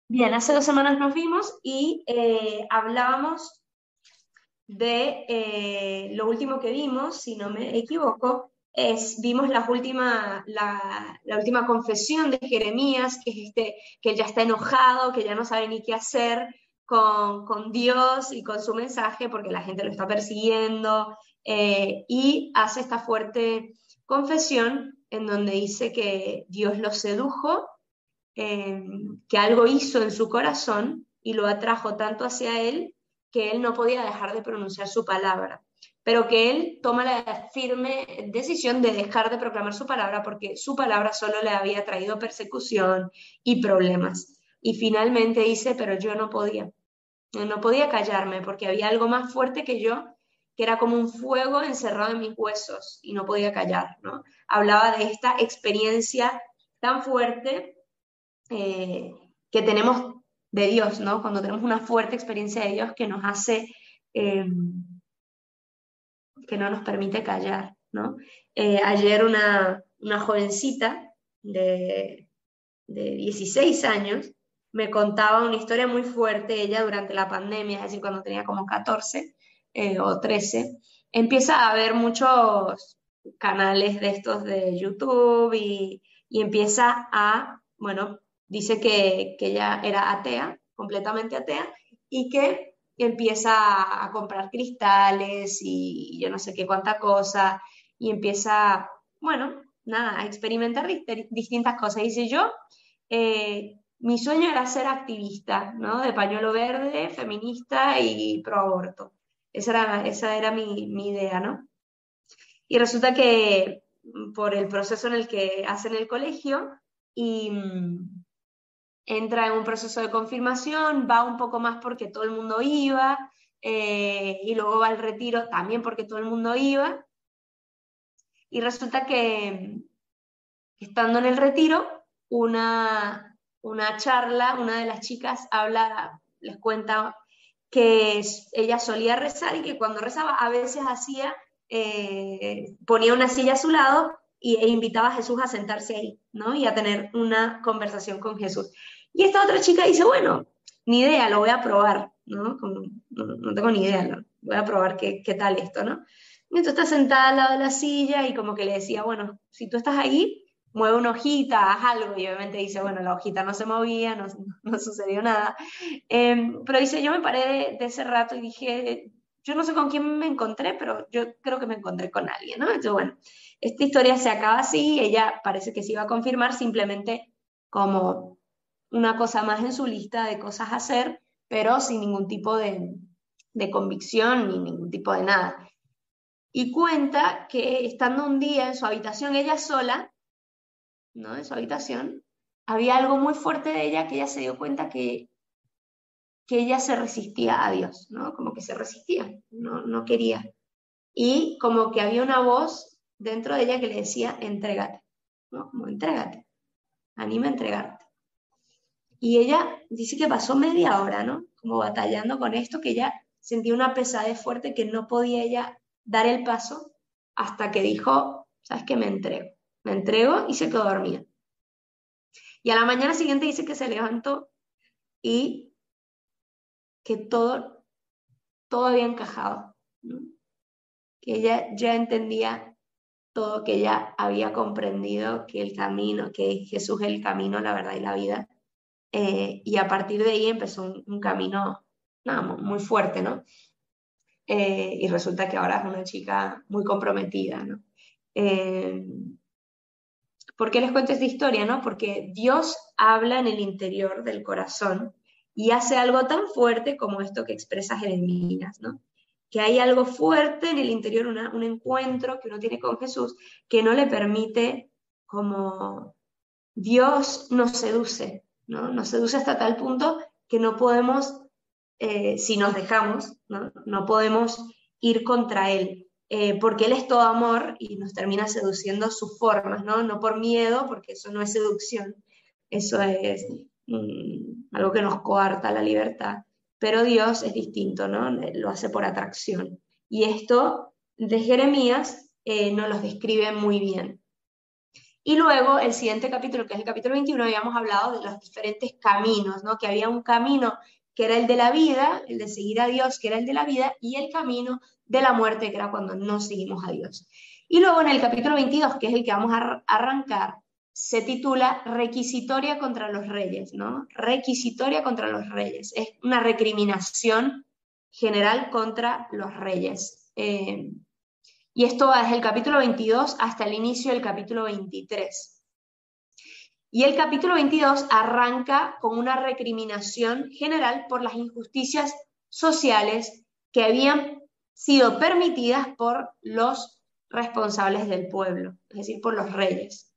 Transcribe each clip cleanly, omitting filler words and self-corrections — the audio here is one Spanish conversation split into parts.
Bien, hace 2 semanas nos vimos y hablábamos de lo último que vimos, si no me equivoco, vimos la última confesión de Jeremías, que es que él ya está enojado, que ya no sabe ni qué hacer con Dios y con su mensaje, porque la gente lo está persiguiendo, y hace esta fuerte confesión en donde dice que Dios lo sedujo, eh, que algo hizo en su corazón y lo atrajo tanto hacia él que él no podía dejar de pronunciar su palabra, pero que él toma la firme decisión de dejar de proclamar su palabra porque su palabra solo le había traído persecución y problemas. Y finalmente dice, pero yo no podía callarme porque había algo más fuerte que yo, que era como un fuego encerrado en mis huesos y no podía callar, ¿no? Hablaba de esta experiencia tan fuerte que tenemos de Dios, ¿no? Cuando tenemos una fuerte experiencia de Dios que nos hace, eh, que no nos permite callar, ¿no? Ayer una jovencita de 16 años me contaba una historia muy fuerte, ella durante la pandemia, es decir, cuando tenía como 14 o 13, empieza a ver muchos canales de estos de YouTube y empieza bueno, dice que ella era atea, completamente atea, y que empieza a comprar cristales y yo no sé qué cuánta cosa, y empieza, bueno, nada, a experimentar distintas cosas. Dice yo, mi sueño era ser activista, ¿no? De pañuelo verde, feminista y pro aborto. Esa era mi idea, ¿no? Y resulta que por el proceso en el que hacen el colegio y entra en un proceso de confirmación, va un poco más porque todo el mundo iba, y luego va al retiro también porque todo el mundo iba, y resulta que estando en el retiro, una charla, una de las chicas les cuenta que ella solía rezar y que cuando rezaba a veces ponía una silla a su lado e invitaba a Jesús a sentarse ahí, ¿no? Y a tener una conversación con Jesús. Y esta otra chica dice, bueno, ni idea, lo voy a probar, ¿no? No tengo ni idea, ¿no? Voy a probar qué tal esto, ¿no? Y entonces está sentada al lado de la silla y como que le decía, bueno, si tú estás ahí, mueve una hojita, haz algo, y obviamente dice, bueno, la hojita no se movía, no sucedió nada. Pero dice, yo me paré de ese rato y dije, yo no sé con quién me encontré, pero yo creo que me encontré con alguien, ¿no? Entonces, bueno, esta historia se acaba así, ella parece que se iba a confirmar simplemente como una cosa más en su lista de cosas a hacer, pero sin ningún tipo de convicción ni ningún tipo de nada. Y cuenta que estando un día en su habitación, ella sola, ¿no? En su habitación, había algo muy fuerte de ella que ella se dio cuenta que ella se resistía a Dios, ¿no? Como que se resistía, no quería. Y como que había una voz dentro de ella que le decía, entrégate, ¿no? Como entrégate, anima a entregarte. Y ella dice que pasó media hora, ¿no? Como batallando con esto, que ella sentía una pesadez fuerte que no podía ella dar el paso hasta que dijo, ¿sabes qué? Me entrego y se quedó dormida. Y a la mañana siguiente dice que se levantó y que todo había encajado, ¿no? Que ella ya entendía todo, que ella había comprendido que el camino, que Jesús es el camino, la verdad y la vida. Y a partir de ahí empezó un camino nada, muy fuerte, ¿no? Y resulta que ahora es una chica muy comprometida, ¿no? Eh, ¿Por qué les cuento esta historia, no? Porque Dios habla en el interior del corazón y hace algo tan fuerte como esto que expresa Jeremías, ¿no? Que hay algo fuerte en el interior, un encuentro que uno tiene con Jesús que no le permite, como Dios nos seduce, ¿no? Nos seduce hasta tal punto que no podemos, si nos dejamos, no podemos ir contra Él, porque Él es todo amor y nos termina seduciendo sus formas, ¿no? No por miedo, porque eso no es seducción, eso es algo que nos coarta la libertad, pero Dios es distinto, ¿no? Lo hace por atracción. Y esto de Jeremías nos los describe muy bien. Y luego el siguiente capítulo, que es el capítulo 21, habíamos hablado de los diferentes caminos, ¿no? Que había un camino que era el de la vida, el de seguir a Dios, que era el de la vida, y el camino de la muerte, que era cuando no seguimos a Dios. Y luego en el capítulo 22, que es el que vamos a arrancar, se titula Requisitoria contra los reyes, ¿no? Requisitoria contra los reyes. Es una recriminación general contra los reyes. Y esto va desde el capítulo 22 hasta el inicio del capítulo 23. Y el capítulo 22 arranca con una recriminación general por las injusticias sociales que habían sido permitidas por los responsables del pueblo, es decir, por los reyes.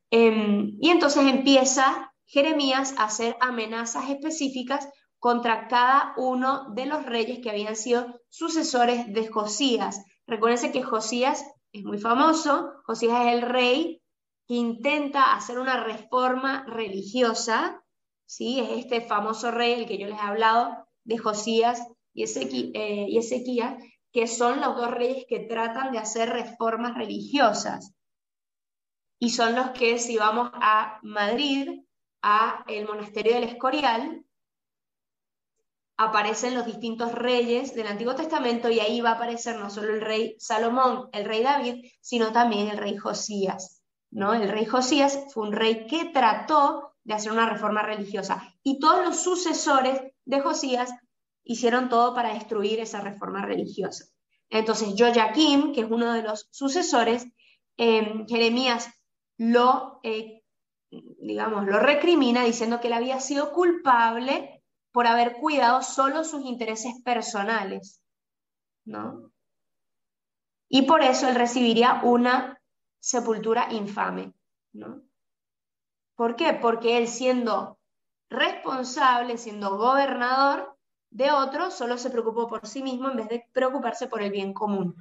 Y entonces empieza Jeremías a hacer amenazas específicas contra cada uno de los reyes que habían sido sucesores de Josías. Recuérdense que Josías es muy famoso, Josías es el rey que intenta hacer una reforma religiosa, ¿sí? Es este famoso rey, el que yo les he hablado, de Josías y Ezequías, que son los dos reyes que tratan de hacer reformas religiosas. Y son los que, si vamos a Madrid, a el monasterio del Escorial, aparecen los distintos reyes del Antiguo Testamento y ahí va a aparecer no solo el rey Salomón, el rey David, sino también el rey Josías, ¿no? El rey Josías fue un rey que trató de hacer una reforma religiosa y todos los sucesores de Josías hicieron todo para destruir esa reforma religiosa. Entonces, Joaquín, que es uno de los sucesores, Jeremías lo recrimina diciendo que él había sido culpable por haber cuidado solo sus intereses personales, ¿no? Y por eso él recibiría una sepultura infame, ¿no? ¿Por qué? Porque él, siendo responsable, siendo gobernador de otros, solo se preocupó por sí mismo en vez de preocuparse por el bien común.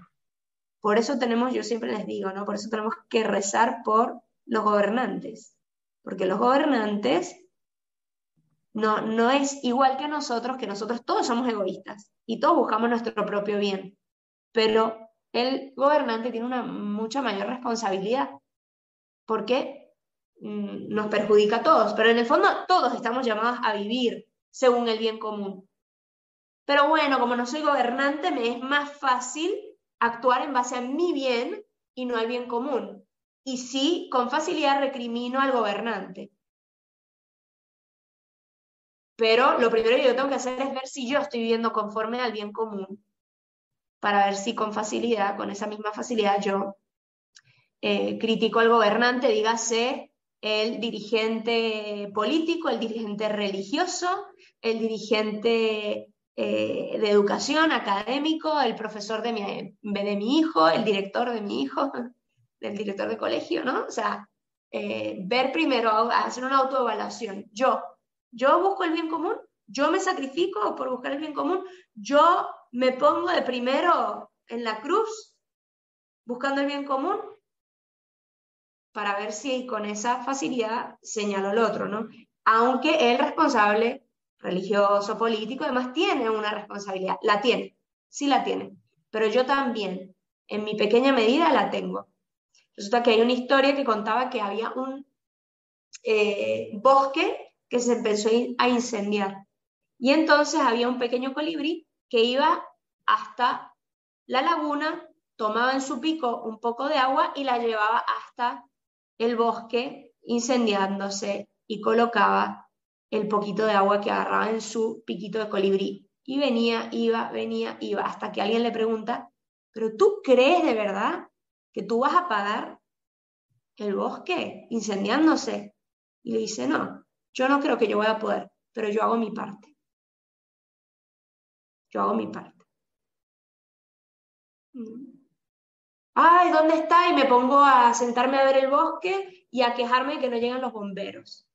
Por eso yo siempre les digo, ¿no? Por eso tenemos que rezar por los gobernantes, porque los gobernantes no es igual que nosotros todos somos egoístas y todos buscamos nuestro propio bien, pero el gobernante tiene una mucha mayor responsabilidad porque nos perjudica a todos, pero en el fondo todos estamos llamados a vivir según el bien común. Pero bueno, como no soy gobernante, me es más fácil actuar en base a mi bien y no al bien común. Y sí, con facilidad recrimino al gobernante. Pero lo primero que yo tengo que hacer es ver si yo estoy viviendo conforme al bien común, para ver si con facilidad, con esa misma facilidad, yo critico al gobernante, dígase el dirigente político, el dirigente religioso, el dirigente de educación académico, el profesor de mi hijo, el director de mi hijo, del director de colegio, ¿no? O sea, ver primero, hacer una autoevaluación. Yo busco el bien común, yo me sacrifico por buscar el bien común, yo me pongo de primero en la cruz buscando el bien común para ver si con esa facilidad señalo al otro, ¿no? Aunque el responsable religioso, político, además tiene una responsabilidad, la tiene, sí la tiene, pero yo también, en mi pequeña medida, la tengo. Resulta que hay una historia que contaba que había un bosque que se empezó a incendiar. Y entonces había un pequeño colibrí que iba hasta la laguna, tomaba en su pico un poco de agua y la llevaba hasta el bosque incendiándose y colocaba el poquito de agua que agarraba en su piquito de colibrí. Y venía, iba, hasta que alguien le pregunta, ¿pero tú crees de verdad que tú vas a apagar el bosque incendiándose? Y le dice, no, yo no creo que yo voy a poder, pero yo hago mi parte. Yo hago mi parte. Ay, ¿dónde está? Y me pongo a sentarme a ver el bosque y a quejarme de que no llegan los bomberos.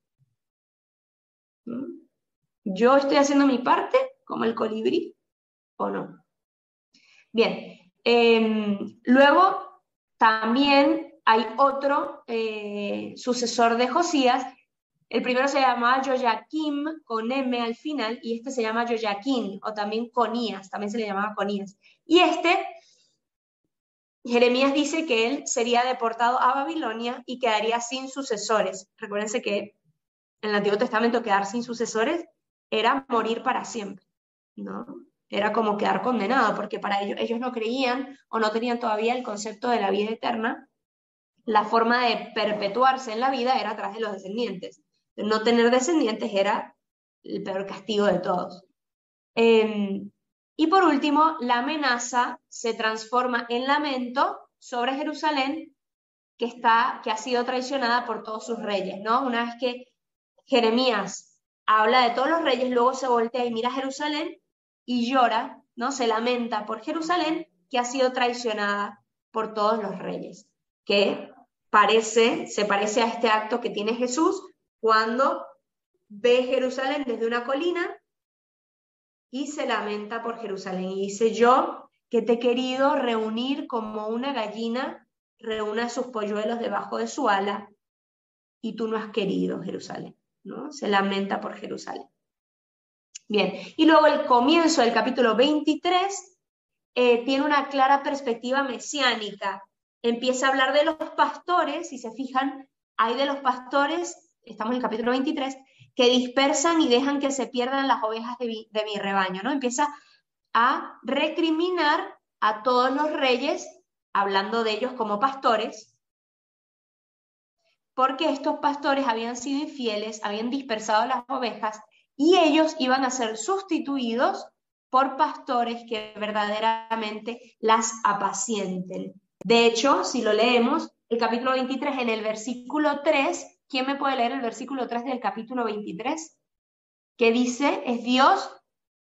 ¿Yo estoy haciendo mi parte como el colibrí o no? Bien, luego también hay otro sucesor de Josías. El primero se llamaba Joaquim, con M al final, y este se llama Joaquín, o también Conías, también se le llamaba Conías. Y este Jeremías dice que él sería deportado a Babilonia y quedaría sin sucesores. Recuérdense que en el Antiguo Testamento quedar sin sucesores era morir para siempre, ¿no? Era como quedar condenado, porque para ellos no creían o no tenían todavía el concepto de la vida eterna. La forma de perpetuarse en la vida era a través de los descendientes. No tener descendientes era el peor castigo de todos. Y por último, la amenaza se transforma en lamento sobre Jerusalén, que ha sido traicionada por todos sus reyes, ¿no? Una vez que Jeremías habla de todos los reyes, luego se voltea y mira a Jerusalén y llora, ¿no? Se lamenta por Jerusalén, que ha sido traicionada por todos los reyes, que se parece a este acto que tiene Jesús cuando ve Jerusalén desde una colina y se lamenta por Jerusalén. Y dice: yo, que te he querido reunir como una gallina reúne a sus polluelos debajo de su ala, y tú no has querido, Jerusalén, ¿no? Se lamenta por Jerusalén. Bien, y luego el comienzo del capítulo 23 tiene una clara perspectiva mesiánica. Empieza a hablar de los pastores, si se fijan, hay de los pastores, estamos en el capítulo 23, que dispersan y dejan que se pierdan las ovejas de mi rebaño, ¿no? Empieza a recriminar a todos los reyes, hablando de ellos como pastores, porque estos pastores habían sido infieles, habían dispersado las ovejas, y ellos iban a ser sustituidos por pastores que verdaderamente las apacienten. De hecho, si lo leemos, el capítulo 23, en el versículo 3, ¿quién me puede leer el versículo 3 del capítulo 23? Que dice, es Dios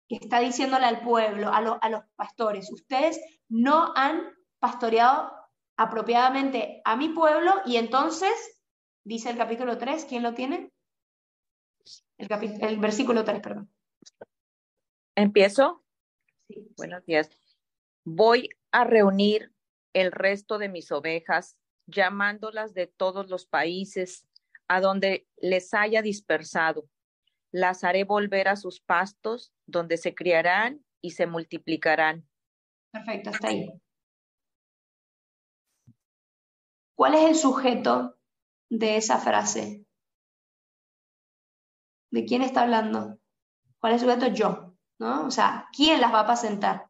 que está diciéndole al pueblo, a los pastores: ustedes no han pastoreado apropiadamente a mi pueblo, y entonces, dice el capítulo 3, ¿quién lo tiene? El versículo 3, perdón. ¿Empiezo? Sí. Buenos días. Voy a reunir el resto de mis ovejas, llamándolas de todos los países a donde les haya dispersado. Las haré volver a sus pastos, donde se criarán y se multiplicarán. Perfecto, hasta ahí. ¿Cuál es el sujeto de esa frase? ¿De quién está hablando? ¿Cuál es el sujeto? Yo, ¿no? O sea, ¿quién las va a apacentar?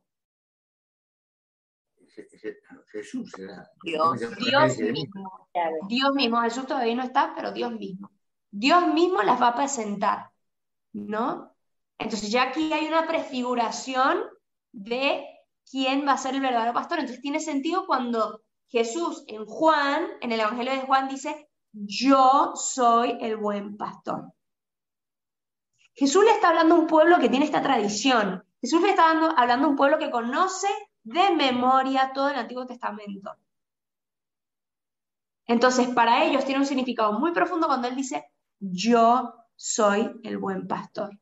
Jesús era. Dios. Dios mismo. Dios mismo. Jesús todavía no está, pero Dios mismo. Dios mismo las va a apacentar, ¿no? Entonces ya aquí hay una prefiguración de quién va a ser el verdadero pastor. Entonces tiene sentido cuando Jesús en Juan, en el Evangelio de Juan, dice: yo soy el buen pastor. Jesús le está hablando a un pueblo que tiene esta tradición. Jesús le está hablando a un pueblo que conoce de memoria todo el Antiguo Testamento. Entonces, para ellos tiene un significado muy profundo cuando él dice: yo soy el buen pastor.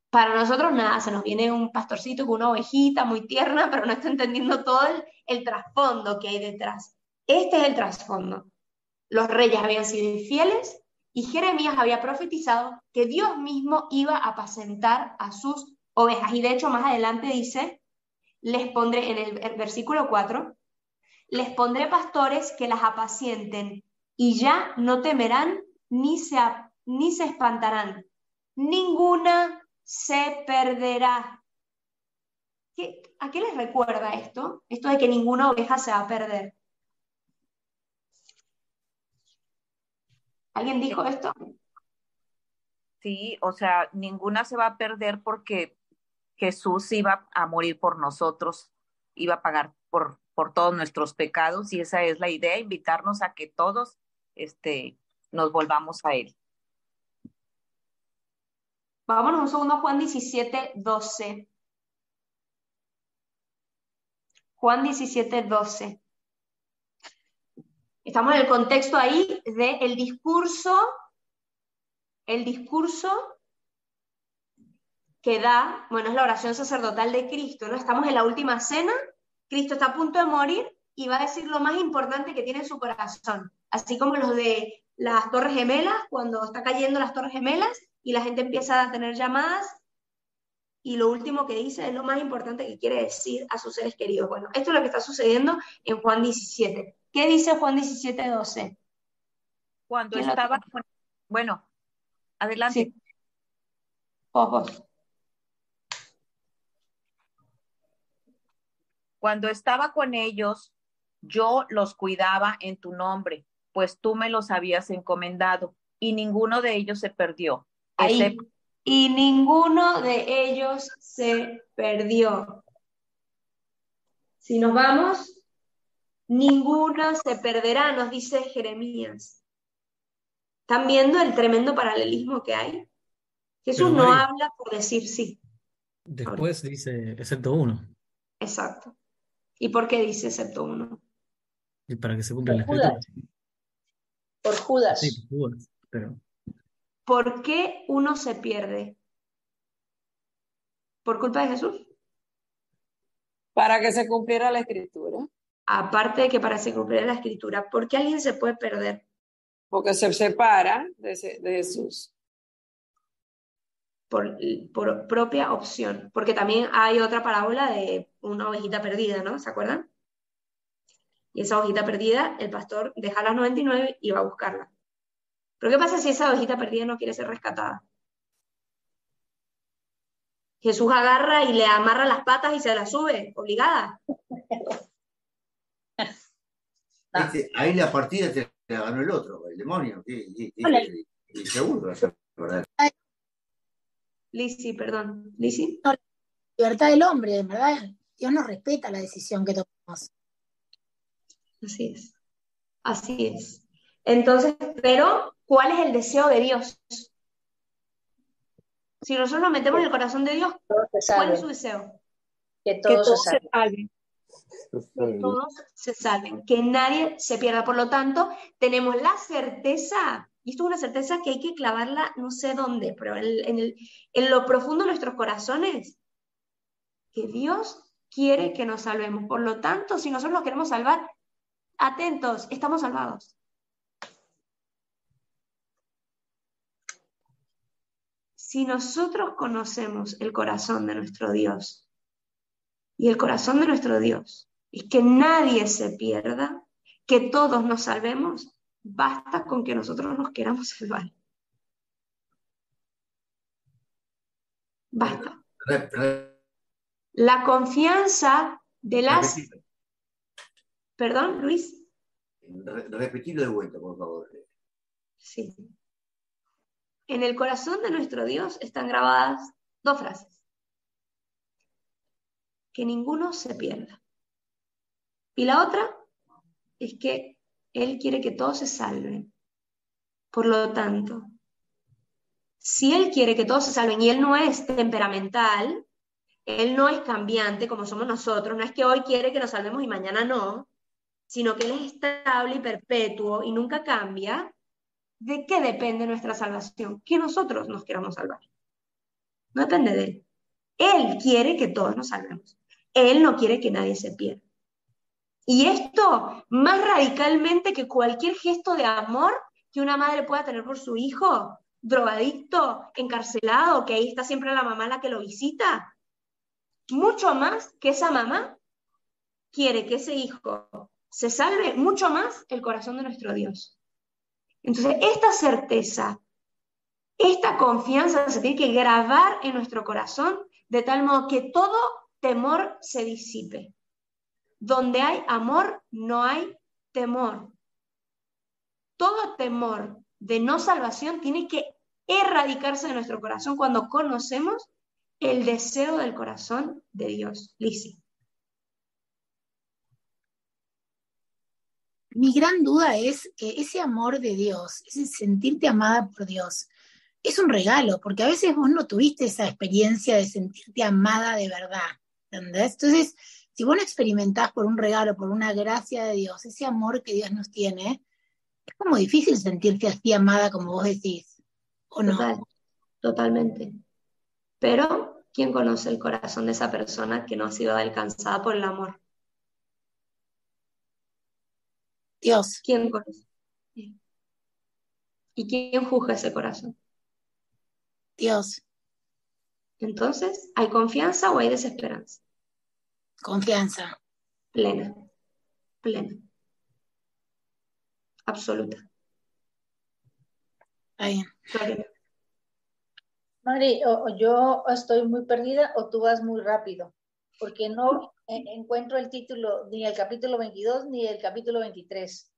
Para nosotros nada, se nos viene un pastorcito con una ovejita muy tierna, pero no está entendiendo todo el trasfondo que hay detrás. Este es el trasfondo. Los reyes habían sido infieles y Jeremías había profetizado que Dios mismo iba a apacentar a sus ovejas. Y de hecho más adelante dice, les pondré, en el versículo 4, les pondré pastores que las apacienten, y ya no temerán ni se espantarán. Ninguna se perderá. ¿A qué les recuerda esto? Esto de que ninguna oveja se va a perder. ¿Alguien dijo esto? Sí, o sea, ninguna se va a perder porque Jesús iba a morir por nosotros, iba a pagar por todos nuestros pecados, y esa es la idea, invitarnos a que todos nos volvamos a Él. Vámonos un segundo a Juan 17, 12. Juan 17, 12. Estamos en el contexto ahí del discurso que da, bueno, es la oración sacerdotal de Cristo, ¿no? Estamos en la última cena, Cristo está a punto de morir y va a decir lo más importante que tiene en su corazón, así como los de las Torres Gemelas, cuando está cayendo las Torres Gemelas y la gente empieza a tener llamadas, y lo último que dice es lo más importante que quiere decir a sus seres queridos. Bueno, esto es lo que está sucediendo en Juan 17. ¿Qué dice Juan 17:12? Cuando ¿Quién lo estaba, tiene? bueno, adelante. Sí, ojos. Cuando estaba con ellos, yo los cuidaba en tu nombre, pues tú me los habías encomendado, y ninguno de ellos se perdió, Ahí. excepto Y ninguno de ellos se perdió. Si nos vamos, ninguno se perderá, nos dice Jeremías. ¿Están viendo el tremendo paralelismo que hay? Pero Jesús no Mari, habla por decir sí. Ahora, después dice, excepto uno, exacto. ¿Y por qué dice excepto uno? y para que se cumpla Por la Judas, escritura. por Sí, Judas. Judas, pero ¿Por qué uno se pierde? ¿Por culpa de Jesús? Para que se cumpliera la escritura. Aparte de que para se cumplir la escritura, ¿por qué alguien se puede perder? Porque se separa de Jesús. Por, por propia opción. Porque también hay otra parábola de una ovejita perdida, ¿no? ¿Se acuerdan? Y esa ovejita perdida, el pastor deja las 99 y va a buscarla. Pero ¿qué pasa si esa ovejita perdida no quiere ser rescatada? Jesús agarra y le amarra las patas y se las sube, obligada. Ahí la partida te la ganó el otro, el demonio. Y seguro va a ser verdad. Lizzy, perdón. ¿Lizzy? No, la libertad del hombre, ¿verdad? Dios nos respeta la decisión que tomamos. Así es. Así es. Entonces, pero, ¿cuál es el deseo de Dios? Si nosotros nos metemos en el corazón de Dios, ¿cuál es su deseo? Que Que todos todos se se salven. salven. Que todos se salven. Que nadie se pierda. Por lo tanto, tenemos la certeza, y esto es una certeza que hay que clavarla no sé dónde, pero en lo profundo de nuestros corazones, que Dios quiere que nos salvemos. Por lo tanto, si nosotros nos queremos salvar, atentos, estamos salvados. Si nosotros conocemos el corazón de nuestro Dios, y el corazón de nuestro Dios es que nadie se pierda, que todos nos salvemos, basta con que nosotros nos queramos salvar. Basta. La confianza de las... Repetilo. Perdón, Luis. Repetilo de vuelta, por favor. Sí. En el corazón de nuestro Dios están grabadas dos frases. Que ninguno se pierda. Y la otra es que Él quiere que todos se salven. Por lo tanto, si Él quiere que todos se salven y Él no es temperamental, Él no es cambiante como somos nosotros, no es que hoy quiere que nos salvemos y mañana no, sino que Él es estable y perpetuo y nunca cambia. ¿De qué depende nuestra salvación? Que nosotros nos queramos salvar. No depende de Él. Él quiere que todos nos salvemos. Él no quiere que nadie se pierda. Y esto, más radicalmente que cualquier gesto de amor que una madre pueda tener por su hijo, drogadicto, encarcelado, que ahí está siempre la mamá la que lo visita, mucho más que esa mamá quiere que ese hijo se salve, mucho más el corazón de nuestro Dios. Entonces, esta certeza, esta confianza se tiene que grabar en nuestro corazón de tal modo que todo temor se disipe. Donde hay amor, no hay temor. Todo temor de no salvación tiene que erradicarse de nuestro corazón cuando conocemos el deseo del corazón de Dios. Lizzy. Mi gran duda es que ese amor de Dios, ese sentirte amada por Dios, es un regalo, porque a veces vos no tuviste esa experiencia de sentirte amada de verdad, ¿entendés? Entonces, si vos no experimentás por un regalo, por una gracia de Dios, ese amor que Dios nos tiene, es como difícil sentirte así amada como vos decís, ¿o no? Total, totalmente. Pero, ¿quién conoce el corazón de esa persona que no ha sido alcanzada por el amor? Dios. ¿Quién conoce? ¿Y quién juzga ese corazón? Dios. Entonces, ¿hay confianza o hay desesperanza? Confianza. Plena, plena, absoluta. Ahí. Gloria. Mari, yo estoy muy perdida o tú vas muy rápido, porque no encuentro el título ni el capítulo 22 ni el capítulo 23.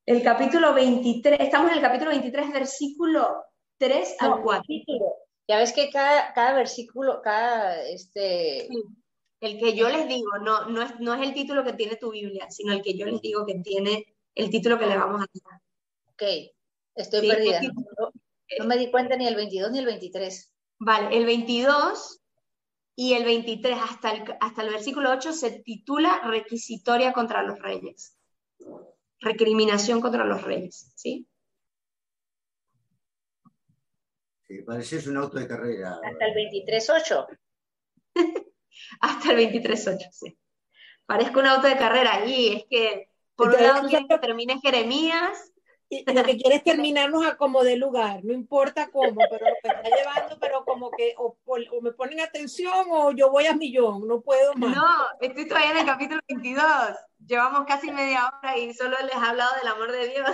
El capítulo 23, estamos en el capítulo 23, versículo 3 al 4. El título. Ya ves que cada versículo, Sí. El que yo les digo, no es el título que tiene tu Biblia, sino el que yo les digo que tiene el título que le vamos a dar. Ok, estoy Sí, perdida. No me di cuenta ni el 22 ni el 23. Vale, el 22 y el 23 hasta el versículo 8 se titula requisitoria contra los reyes. Recriminación contra los reyes, ¿sí? Sí, pareces un auto de carrera. Hasta el 23.8. Hasta el 23.8, sí. Parezco un auto de carrera y es que por un lado quieren que termine Jeremías. Y lo que quiere es terminarnos a como de lugar, no importa cómo, pero lo que está llevando, pero como que o me ponen atención o yo voy a millón, no puedo más. No, estoy todavía en el capítulo 22. Llevamos casi media hora y solo les he hablado del amor de Dios.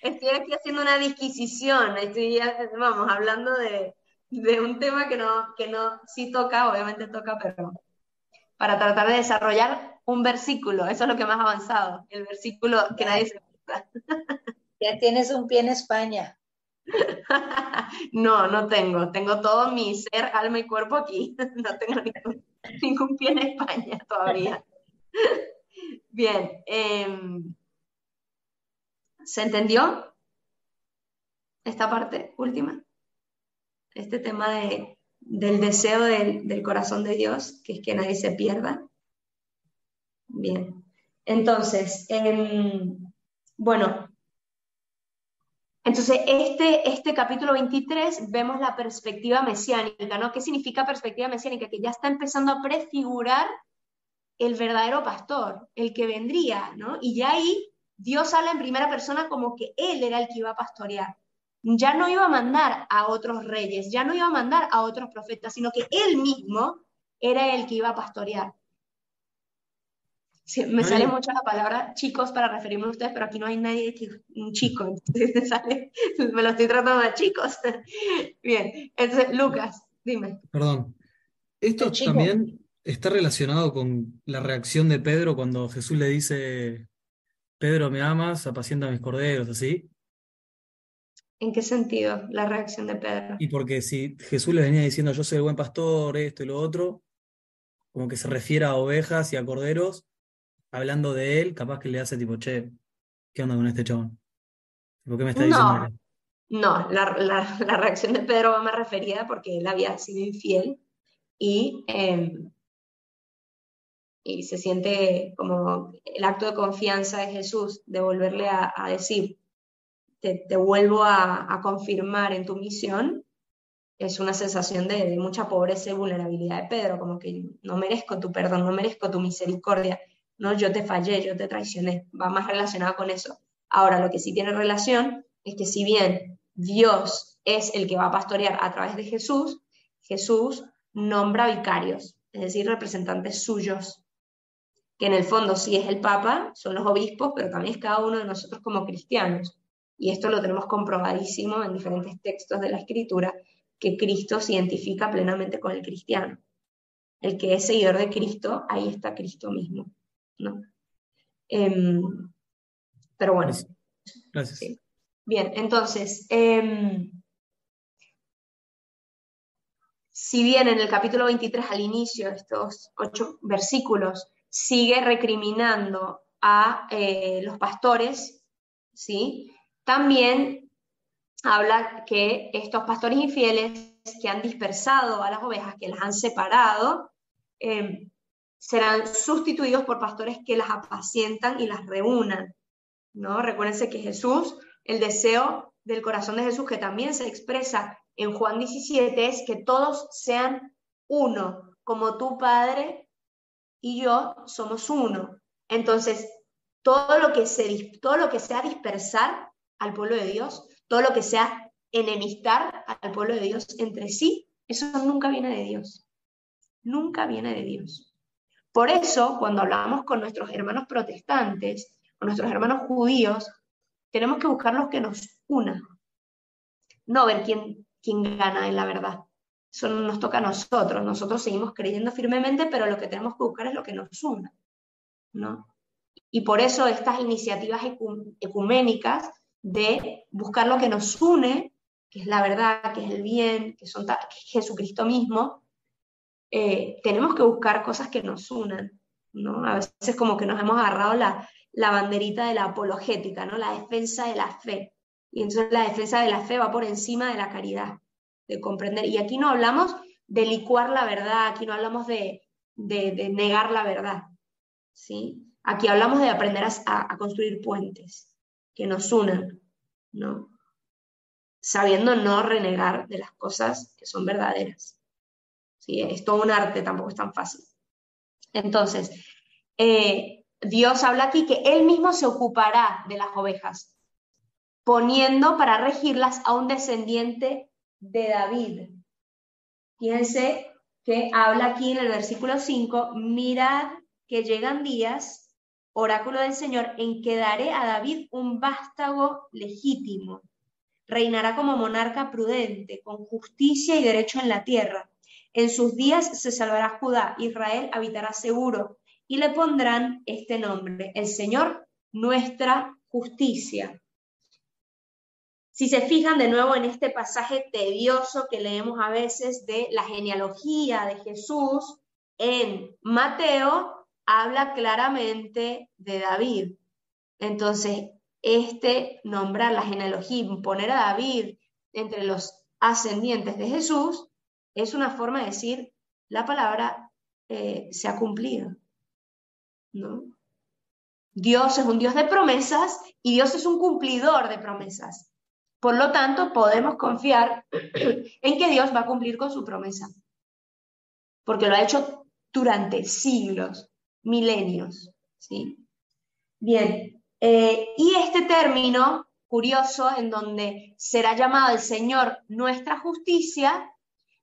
Estoy aquí haciendo una disquisición, vamos, hablando de un tema que no sí toca, obviamente toca, pero para tratar de desarrollar un versículo, eso es lo que más ha avanzado, el versículo que nadie se acuerda. Ya tienes un pie en España. No tengo todo mi ser, alma y cuerpo aquí, no tengo ningún pie en España todavía. Bien, ¿se entendió esta parte última? Este tema del deseo del corazón de Dios, que es que nadie se pierda. Bien, entonces, bueno, entonces este capítulo 23 vemos la perspectiva mesiánica, ¿no? ¿Qué significa perspectiva mesiánica? Que ya está empezando a prefigurar el verdadero pastor, el que vendría, ¿no? Y ya ahí Dios habla en primera persona como que Él era el que iba a pastorear. Ya no iba a mandar a otros reyes, ya no iba a mandar a otros profetas, sino que Él mismo era el que iba a pastorear. Sí, me sale mucho la palabra chicos para referirme a ustedes, pero aquí no hay nadie un chico, entonces me lo estoy tratando de chicos. Bien, entonces Lucas, dime. Perdón. Esto también está relacionado con la reacción de Pedro cuando Jesús le dice, Pedro, ¿me amas? Apacienta mis corderos, así. ¿En qué sentido la reacción de Pedro? Y porque si Jesús le venía diciendo, yo soy el buen pastor, esto y lo otro, como que se refiere a ovejas y a corderos, hablando de él, capaz que le hace tipo, che, ¿qué onda con este chabón? ¿Por qué me está diciendo? No, la reacción de Pedro va más referida porque él había sido infiel y se siente como el acto de confianza de Jesús, de volverle a decir, te vuelvo a confirmar en tu misión, es una sensación de mucha pobreza y vulnerabilidad de Pedro, como que no merezco tu perdón, no merezco tu misericordia, no, yo te fallé, yo te traicioné, va más relacionado con eso. Ahora, lo que sí tiene relación es que si bien Dios es el que va a pastorear a través de Jesús, Jesús nombra vicarios, es decir, representantes suyos, que en el fondo sí es el Papa, son los obispos, pero también es cada uno de nosotros como cristianos. Y esto lo tenemos comprobadísimo en diferentes textos de la Escritura, que Cristo se identifica plenamente con el cristiano. El que es seguidor de Cristo, ahí está Cristo mismo, ¿no? Pero bueno. Gracias. Sí. Bien, entonces, si bien en el capítulo 23 al inicio, estos 8 versículos, sigue recriminando a los pastores, ¿sí? También habla que estos pastores infieles que han dispersado a las ovejas, que las han separado, serán sustituidos por pastores que las apacientan y las reúnan, ¿no? Recuérdense que Jesús, el deseo del corazón de Jesús, que también se expresa en Juan 17, es que todos sean uno, como tu Padre y yo somos uno. Entonces, todo lo que sea dispersar al pueblo de Dios, todo lo que sea enemistar al pueblo de Dios entre sí, eso nunca viene de Dios. Nunca viene de Dios. Por eso, cuando hablamos con nuestros hermanos protestantes, con nuestros hermanos judíos, tenemos que buscar los que nos una, no ver quién gana en la verdad. Eso no nos toca a nosotros. Nosotros seguimos creyendo firmemente, pero lo que tenemos que buscar es lo que nos una, ¿no? Y por eso estas iniciativas ecuménicas de buscar lo que nos une, que es la verdad, que es el bien, que es Jesucristo mismo, tenemos que buscar cosas que nos unan, ¿no? A veces como que nos hemos agarrado la banderita de la apologética, ¿no? La defensa de la fe. Y entonces la defensa de la fe va por encima de la caridad, de comprender. Y aquí no hablamos de licuar la verdad, aquí no hablamos de negar la verdad, ¿sí? Aquí hablamos de aprender a construir puentes que nos unan, ¿no? Sabiendo no renegar de las cosas que son verdaderas. ¿Sí? Es todo un arte, tampoco es tan fácil. Entonces, Dios habla aquí que Él mismo se ocupará de las ovejas, poniendo para regirlas a un descendiente de David. Fíjense que habla aquí en el versículo 5, mirad que llegan días, oráculo del Señor, en que daré a David un vástago legítimo. Reinará como monarca prudente, con justicia y derecho en la tierra. En sus días se salvará Judá, Israel habitará seguro, y le pondrán este nombre, el Señor, nuestra justicia. Si se fijan de nuevo en este pasaje tedioso que leemos a veces de la genealogía de Jesús, en Mateo habla claramente de David. Entonces, nombrar la genealogía, poner a David entre los ascendientes de Jesús, es una forma de decir, la palabra se ha cumplido, ¿no? Dios es un Dios de promesas y Dios es un cumplidor de promesas. Por lo tanto, podemos confiar en que Dios va a cumplir con su promesa, porque lo ha hecho durante siglos, milenios, ¿sí? Bien, y este término curioso, en donde será llamado el Señor nuestra justicia,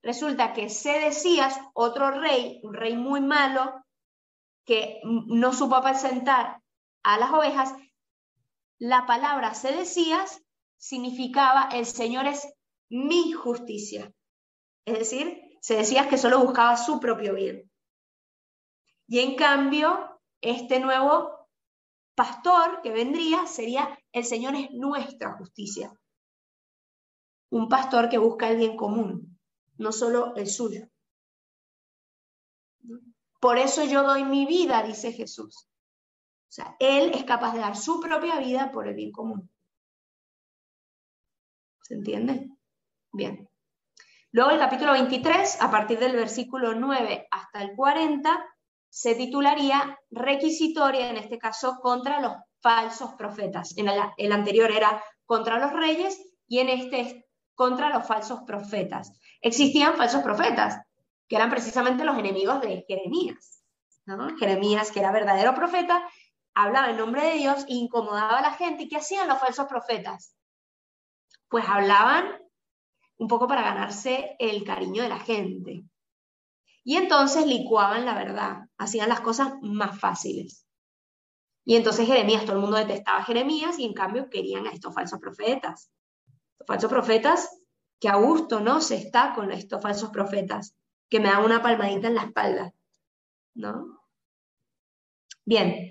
resulta que Sedecías, otro rey, un rey muy malo, que no supo apacentar a las ovejas, la palabra Sedecías significaba el Señor es mi justicia. Es decir, Sedecías que solo buscaba su propio bien. Y en cambio, este nuevo pastor que vendría sería el Señor es nuestra justicia. Un pastor que busca el bien común, no solo el suyo. Por eso yo doy mi vida, dice Jesús. O sea, Él es capaz de dar su propia vida por el bien común. ¿Se entiende? Bien. Luego el capítulo 23, a partir del versículo 9 hasta el 40, se titularía requisitoria, en este caso, contra los falsos profetas. En el anterior era contra los reyes y en este es contra los falsos profetas. Existían falsos profetas, que eran precisamente los enemigos de Jeremías, ¿no? Jeremías, que era verdadero profeta, hablaba en nombre de Dios e incomodaba a la gente. ¿Y qué hacían los falsos profetas? Pues hablaban un poco para ganarse el cariño de la gente. Y entonces licuaban la verdad, hacían las cosas más fáciles. Y entonces Jeremías, todo el mundo detestaba a Jeremías y en cambio querían a estos falsos profetas. Los falsos profetas, que a gusto, ¿no? Se está con estos falsos profetas, que me dan una palmadita en la espalda, ¿no? Bien.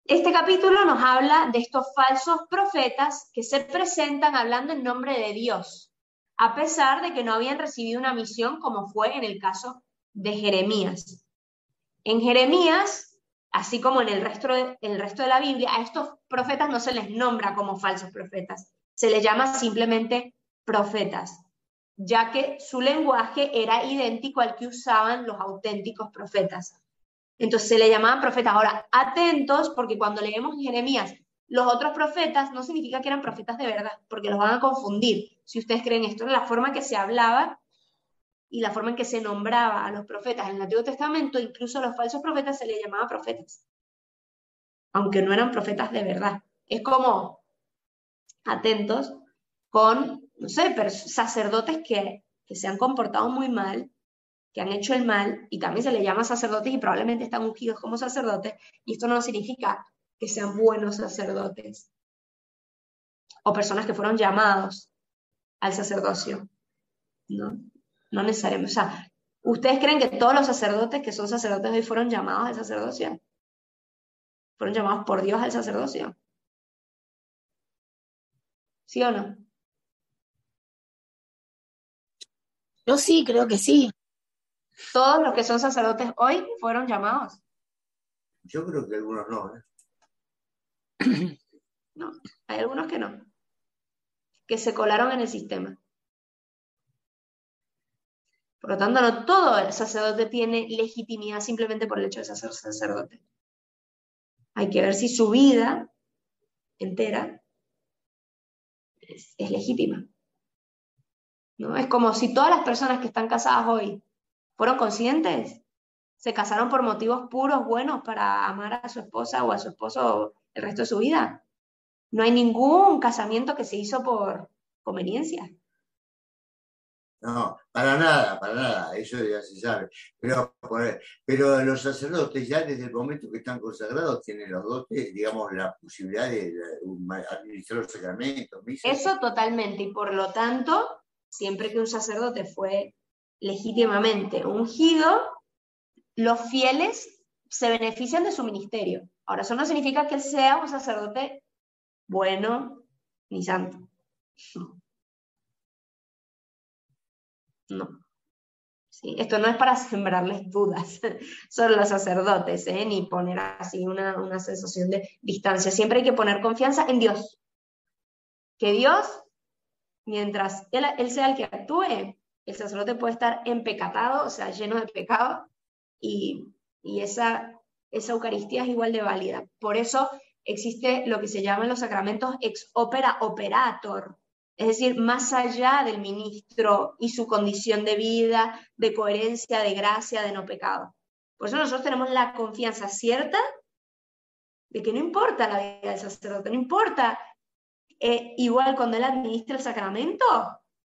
Este capítulo nos habla de estos falsos profetas que se presentan hablando en nombre de Dios, a pesar de que no habían recibido una misión como fue en el caso de Jeremías. En Jeremías, así como en el resto de la Biblia, a estos profetas no se les nombra como falsos profetas, se les llama simplemente profetas, ya que su lenguaje era idéntico al que usaban los auténticos profetas. Entonces se le llamaban profetas. Ahora, atentos, porque cuando leemos en Jeremías los otros profetas, no significa que eran profetas de verdad, porque los van a confundir. Si ustedes creen esto, la forma en que se hablaba y la forma en que se nombraba a los profetas en el Antiguo Testamento, incluso a los falsos profetas se les llamaba profetas, aunque no eran profetas de verdad. Es como, atentos con, no sé, sacerdotes que se han comportado muy mal, que han hecho el mal, y también se les llama sacerdotes y probablemente están ungidos como sacerdotes, y esto no significa que sean buenos sacerdotes o personas que fueron llamados al sacerdocio. No necesariamente. O sea, ¿ustedes creen que todos los sacerdotes que son sacerdotes hoy fueron llamados al sacerdocio? ¿Fueron llamados por Dios al sacerdocio? ¿Sí o no? Yo sí, creo que sí. ¿Todos los que son sacerdotes hoy fueron llamados? Yo creo que algunos no. No, hay algunos que no, que se colaron en el sistema. Por lo tanto, no todo el sacerdote tiene legitimidad simplemente por el hecho de ser sacerdote. Hay que ver si su vida entera es legítima. ¿No? Es como si todas las personas que están casadas hoy fueron conscientes, se casaron por motivos puros, buenos, para amar a su esposa o a su esposo el resto de su vida. No hay ningún casamiento que se hizo por conveniencia. No, para nada, eso ya se sabe. Pero los sacerdotes ya desde el momento que están consagrados tienen los dotes, digamos, la posibilidad de administrar los sacramentos. Eso totalmente, y por lo tanto, siempre que un sacerdote fue legítimamente ungido, los fieles se benefician de su ministerio. Ahora, eso no significa que él sea un sacerdote bueno ni santo. No. ¿Sí? Esto no es para sembrarles dudas sobre los sacerdotes, ni poner así una sensación de distancia. Siempre hay que poner confianza en Dios. Que Dios, mientras él sea el que actúe, el sacerdote puede estar empecatado, o sea, lleno de pecado, y esa Eucaristía es igual de válida. Por eso existe lo que se llama en los sacramentos ex opera operator, es decir, más allá del ministro y su condición de vida, de coherencia, de gracia, de no pecado. Por eso nosotros tenemos la confianza cierta de que no importa la vida del sacerdote, no importa, igual cuando él administra el sacramento,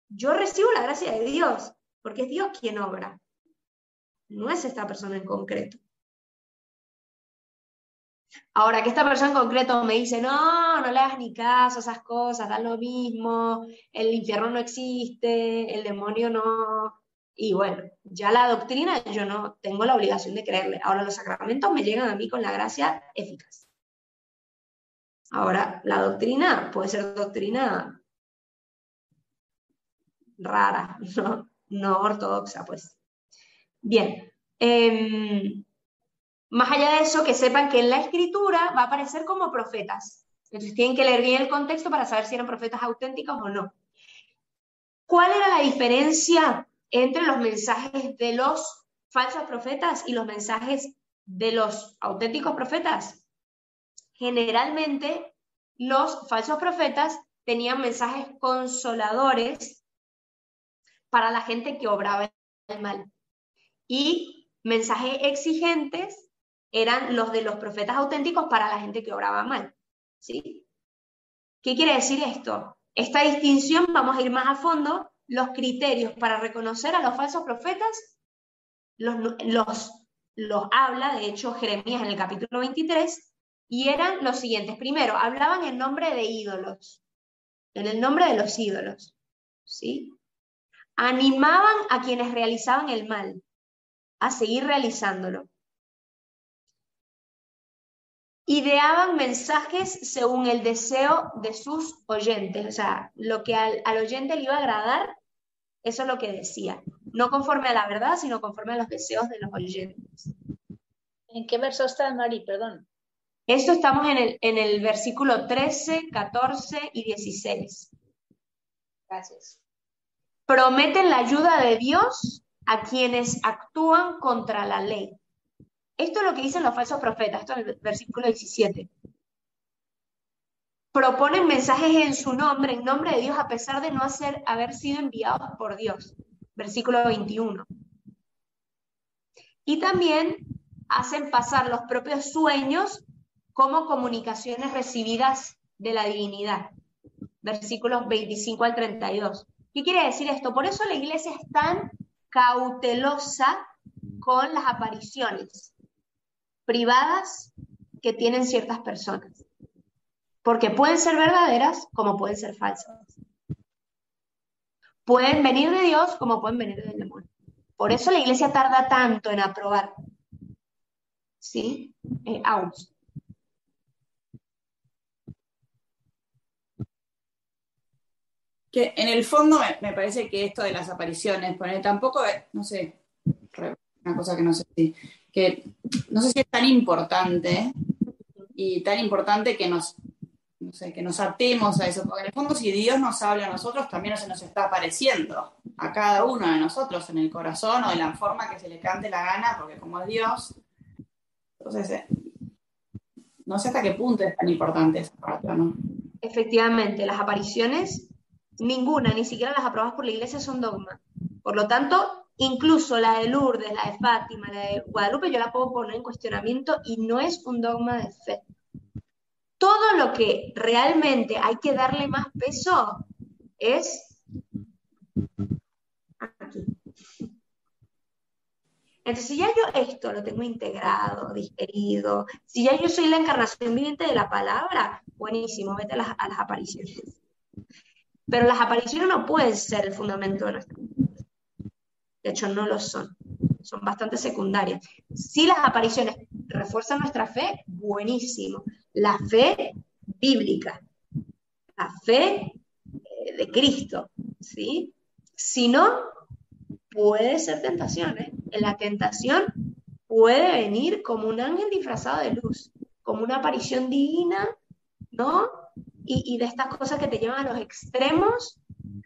yo recibo la gracia de Dios, porque es Dios quien obra, no es esta persona en concreto. Ahora, que esta persona en concreto me dice, no le hagas ni caso a esas cosas, dan lo mismo, el infierno no existe, el demonio no... Y bueno, ya la doctrina yo no tengo la obligación de creerle. Ahora los sacramentos me llegan a mí con la gracia eficaz. Ahora, la doctrina puede ser doctrina rara, no ortodoxa, pues. Bien. Más allá de eso, que sepan que en la escritura va a aparecer como profetas. Entonces tienen que leer bien el contexto para saber si eran profetas auténticos o no. ¿Cuál era la diferencia entre los mensajes de los falsos profetas y los mensajes de los auténticos profetas? Generalmente, los falsos profetas tenían mensajes consoladores para la gente que obraba el mal. Y mensajes exigentes eran los de los profetas auténticos para la gente que obraba mal. ¿Sí? ¿Qué quiere decir esto? Esta distinción, vamos a ir más a fondo, los criterios para reconocer a los falsos profetas los habla, de hecho, Jeremías en el capítulo 23, y eran los siguientes. Primero, hablaban en nombre de ídolos, en el nombre de los ídolos. ¿Sí? Animaban a quienes realizaban el mal a seguir realizándolo. Ideaban mensajes según el deseo de sus oyentes, o sea, lo que al oyente le iba a agradar, eso es lo que decía, no conforme a la verdad, sino conforme a los deseos de los oyentes. ¿En qué verso está, Mari? Perdón. Esto estamos en el versículo 13, 14 y 16. Gracias. Prometen la ayuda de Dios a quienes actúan contra la ley. Esto es lo que dicen los falsos profetas, esto es el versículo 17. Proponen mensajes en su nombre, en nombre de Dios, a pesar de no haber sido enviados por Dios. Versículo 21. Y también hacen pasar los propios sueños como comunicaciones recibidas de la divinidad. versículos 25 al 32. ¿Qué quiere decir esto? Por eso la iglesia es tan cautelosa con las apariciones privadas que tienen ciertas personas, porque pueden ser verdaderas como pueden ser falsas. Pueden venir de Dios como pueden venir del demonio. Por eso la iglesia tarda tanto en aprobar. ¿Sí? Aus. Que en el fondo me parece que esto de las apariciones, poner tampoco, no sé, una cosa que no sé si es tan importante y tan importante que que nos atemos a eso, porque en el fondo si Dios nos habla a nosotros, también se nos está apareciendo a cada uno de nosotros en el corazón o de la forma que se le cante la gana, porque como es Dios, entonces no sé hasta qué punto es tan importante esa parte, ¿no? Efectivamente, las apariciones, ninguna, ni siquiera las aprobadas por la iglesia, son dogma. Por lo tanto, incluso la de Lourdes, la de Fátima, la de Guadalupe, yo la puedo poner en cuestionamiento y no es un dogma de fe. Todo lo que realmente hay que darle más peso es aquí. Entonces, si ya yo esto lo tengo integrado, digerido, si ya yo soy la encarnación viviente de la palabra, buenísimo, vete a las apariciones. Pero las apariciones no pueden ser el fundamento de nuestra vida. De hecho, no lo son. Son bastante secundarias. Si las apariciones refuerzan nuestra fe, buenísimo. La fe bíblica, la fe de Cristo, ¿sí? Si no, puede ser tentación, ¿eh? En la tentación puede venir como un ángel disfrazado de luz, como una aparición divina, ¿no? Y de estas cosas que te llevan a los extremos,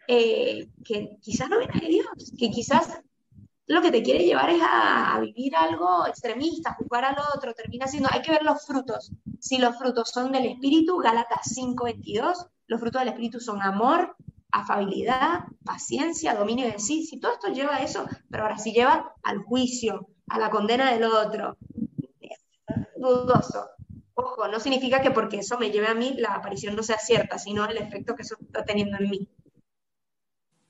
que quizás no viene de Dios, que quizás lo que te quiere llevar es a vivir algo extremista, a juzgar al otro, termina siendo, hay que ver los frutos. Si los frutos son del Espíritu, Gálatas 5:22, los frutos del Espíritu son amor, afabilidad, paciencia, dominio de sí. Si todo esto lleva a eso, pero ahora si lleva al juicio, a la condena del otro, es dudoso. Ojo, no significa que porque eso me lleve a mí, la aparición no sea cierta, sino el efecto que eso está teniendo en mí.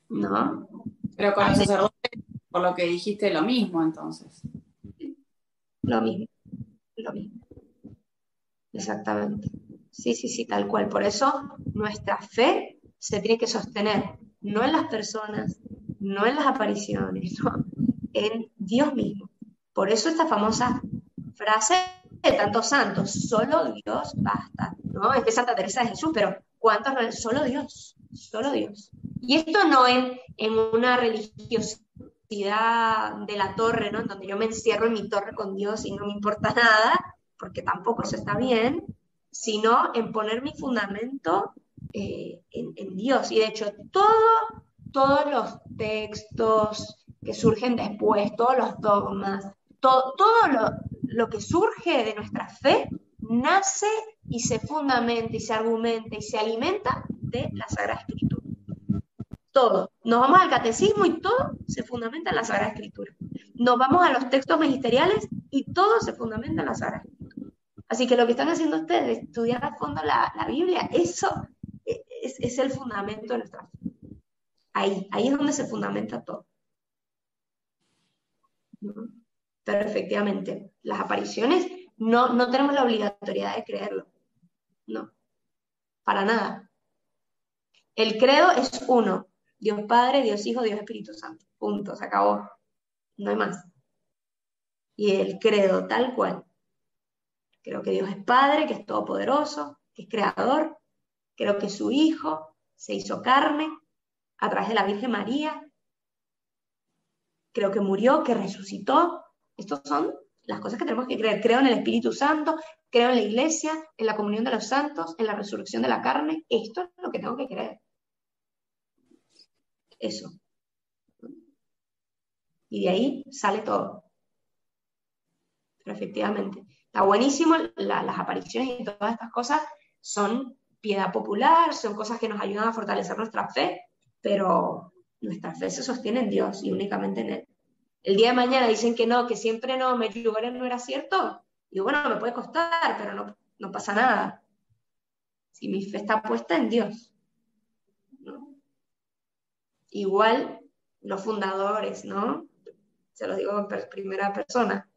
¿No? Pero con los sacerdotes, por lo que dijiste, lo mismo, entonces. Lo mismo. Exactamente. Sí, tal cual. Por eso nuestra fe se tiene que sostener, no en las personas, no en las apariciones, no, en Dios mismo. Por eso esta famosa frase de tantos santos, solo Dios basta, ¿no? Es de Santa Teresa de Jesús, pero ¿cuántos no? Solo Dios. Y esto no en una religiosidad de la torre, ¿no? En donde yo me encierro en mi torre con Dios y no me importa nada, porque tampoco eso está bien, sino en poner mi fundamento en Dios. Y de hecho, todos los textos que surgen después, todos los dogmas, todo lo que surge de nuestra fe, nace y se fundamenta y se argumenta y se alimenta de la Sagrada Escritura. Todo. Nos vamos al catecismo y todo se fundamenta en la Sagrada Escritura. Nos vamos a los textos magisteriales y todo se fundamenta en la Sagrada Escritura. Así que lo que están haciendo ustedes, estudiar a fondo la Biblia, eso es el fundamento de nuestra fe. Ahí es donde se fundamenta todo. ¿No? Pero efectivamente, las apariciones no tenemos la obligatoriedad de creerlo. No, para nada. El credo es uno. Dios Padre, Dios Hijo, Dios Espíritu Santo. Punto, se acabó. No hay más. Y el credo tal cual. Creo que Dios es Padre, que es todopoderoso, que es creador. Creo que su Hijo se hizo carne a través de la Virgen María. Creo que murió, que resucitó. Estas son las cosas que tenemos que creer. Creo en el Espíritu Santo, creo en la Iglesia, en la comunión de los santos, en la resurrección de la carne. Esto es lo que tengo que creer. Eso. Y de ahí sale todo. Pero efectivamente, está buenísimo, las apariciones y todas estas cosas son piedad popular, son cosas que nos ayudan a fortalecer nuestra fe, pero nuestra fe se sostiene en Dios y únicamente en Él. El día de mañana dicen que no, que siempre no, Medjugorje no era cierto, y bueno, me puede costar, pero no pasa nada. Si mi fe está puesta en Dios. igual los fundadores, ¿no? Se los digo en primera persona,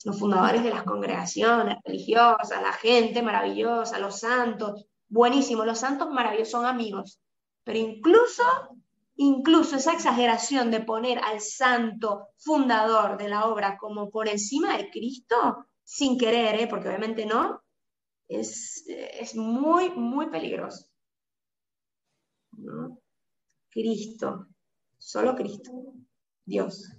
los fundadores de las congregaciones religiosas, la gente maravillosa, los santos, buenísimo, los santos maravillosos son amigos, pero incluso esa exageración de poner al santo fundador de la obra como por encima de Cristo, sin querer, porque obviamente no, es muy, muy peligroso, ¿no? Cristo, solo Cristo, Dios.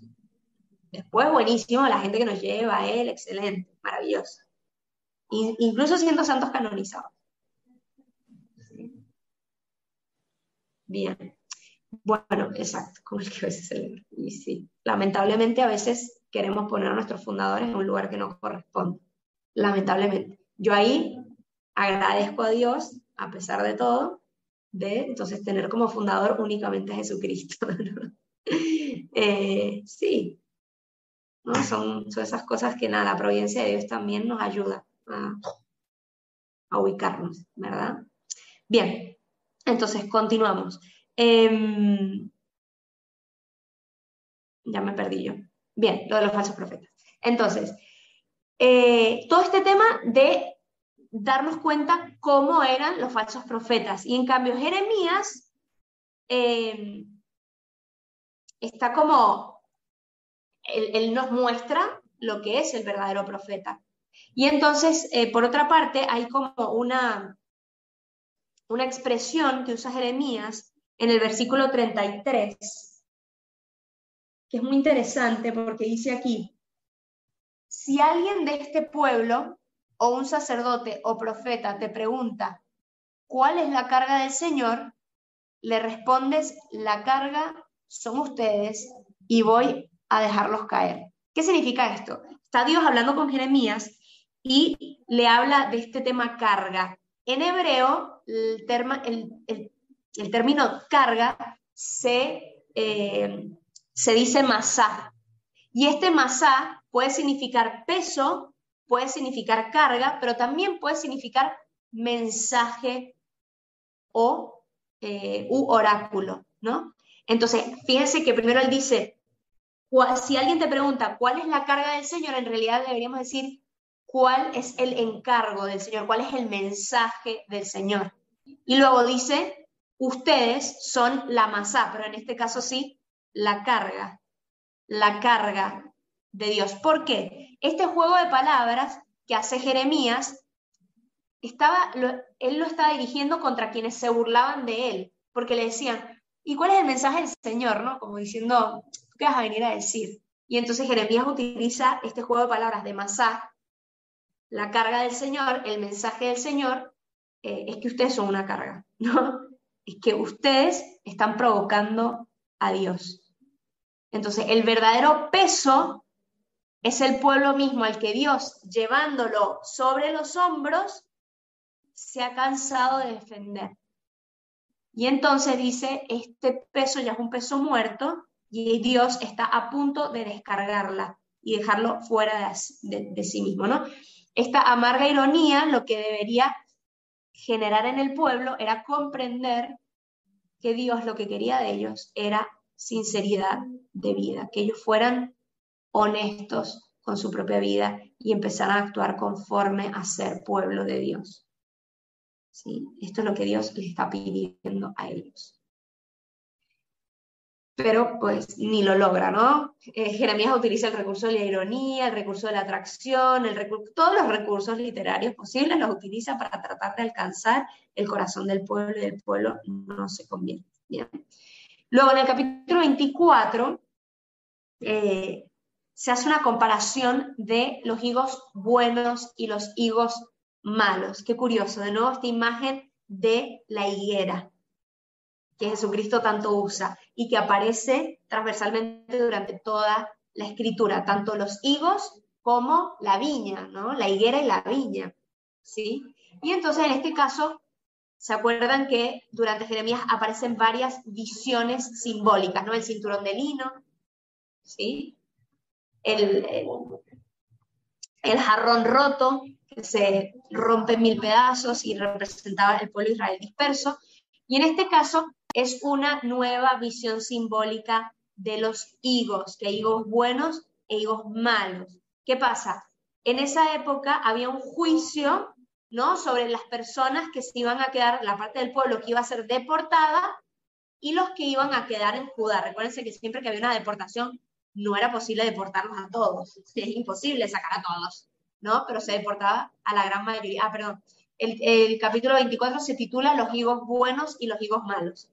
Después, buenísimo, la gente que nos lleva a Él, excelente, maravilloso. Incluso siendo santos canonizados. ¿Sí? Bien. Bueno, exacto, como el que a veces celebra. Y sí, lamentablemente a veces queremos poner a nuestros fundadores en un lugar que no corresponde. Lamentablemente. Yo ahí agradezco a Dios, a pesar de todo, de entonces tener como fundador únicamente a Jesucristo, ¿no? Sí, ¿no? Son esas cosas que nada, la providencia de Dios también nos ayuda a ubicarnos, ¿verdad? Bien, entonces continuamos. Ya me perdí yo. Bien, lo de los falsos profetas. Entonces, todo este tema de darnos cuenta cómo eran los falsos profetas. Y en cambio, Jeremías está como, él nos muestra lo que es el verdadero profeta. Y entonces, por otra parte, hay como una expresión que usa Jeremías en el versículo 33, que es muy interesante porque dice aquí: si alguien de este pueblo o un sacerdote o profeta te pregunta ¿cuál es la carga del Señor?, le respondes: la carga son ustedes y voy a dejarlos caer. ¿Qué significa esto? Está Dios hablando con Jeremías y le habla de este tema carga. En hebreo, el término carga se dice masá. Y este masá puede significar peso, puede significar carga, pero también puede significar mensaje u oráculo, ¿no? Entonces, fíjense que primero él dice, si alguien te pregunta cuál es la carga del Señor, en realidad deberíamos decir cuál es el encargo del Señor, cuál es el mensaje del Señor. Y luego dice, ustedes son la masá, pero en este caso sí, la carga de Dios. ¿Por qué? Este juego de palabras que hace Jeremías, él lo estaba dirigiendo contra quienes se burlaban de él, porque le decían, ¿y cuál es el mensaje del Señor? ¿No? Como diciendo, ¿tú qué vas a venir a decir? Y entonces Jeremías utiliza este juego de palabras de masá, la carga del Señor, el mensaje del Señor, es que ustedes son una carga, ¿no? Es que ustedes están provocando a Dios. Entonces, el verdadero peso es el pueblo mismo al que Dios, llevándolo sobre los hombros, se ha cansado de defender. Y entonces dice, este peso ya es un peso muerto y Dios está a punto de descargarla y dejarlo fuera de sí mismo, ¿no? Esta amarga ironía lo que debería generar en el pueblo era comprender que Dios lo que quería de ellos era sinceridad de vida, que ellos fueran honestos con su propia vida y empezaran a actuar conforme a ser pueblo de Dios. ¿Sí? Esto es lo que Dios les está pidiendo a ellos. Pero pues ni lo logra, ¿no? Jeremías utiliza el recurso de la ironía, el recurso de la atracción, todos los recursos literarios posibles los utiliza para tratar de alcanzar el corazón del pueblo y el pueblo no se convierte. ¿Bien? Luego en el capítulo 24 se hace una comparación de los higos buenos y los higos malos. Qué curioso, de nuevo esta imagen de la higuera que Jesucristo tanto usa y que aparece transversalmente durante toda la escritura, tanto los higos como la viña, ¿no? La higuera y la viña, ¿sí? Y entonces en este caso, ¿se acuerdan que durante Jeremías aparecen varias visiones simbólicas, ¿no? El cinturón de lino, ¿sí? El jarrón roto, que se rompe en 1000 pedazos y representaba el pueblo de Israel disperso. Y en este caso es una nueva visión simbólica de los higos, que hay higos buenos e higos malos. ¿Qué pasa? En esa época había un juicio, ¿no?, sobre las personas que se iban a quedar, la parte del pueblo que iba a ser deportada, y los que iban a quedar en Judá. Recuérdense que siempre que había una deportación, no era posible deportarlos a todos. Es imposible sacar a todos, ¿no? Pero se deportaba a la gran mayoría. Perdón. El capítulo 24 se titula Los higos buenos y los higos malos.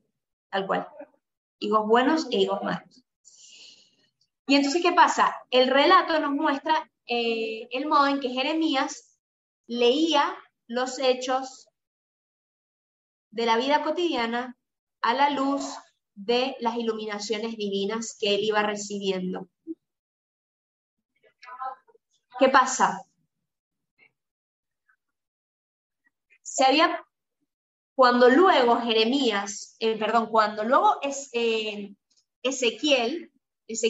Tal cual. Higos buenos e higos malos. Y entonces, ¿qué pasa? El relato nos muestra el modo en que Jeremías leía los hechos de la vida cotidiana a la luz de las iluminaciones divinas que él iba recibiendo. ¿Qué pasa? Cuando luego Ezequiel es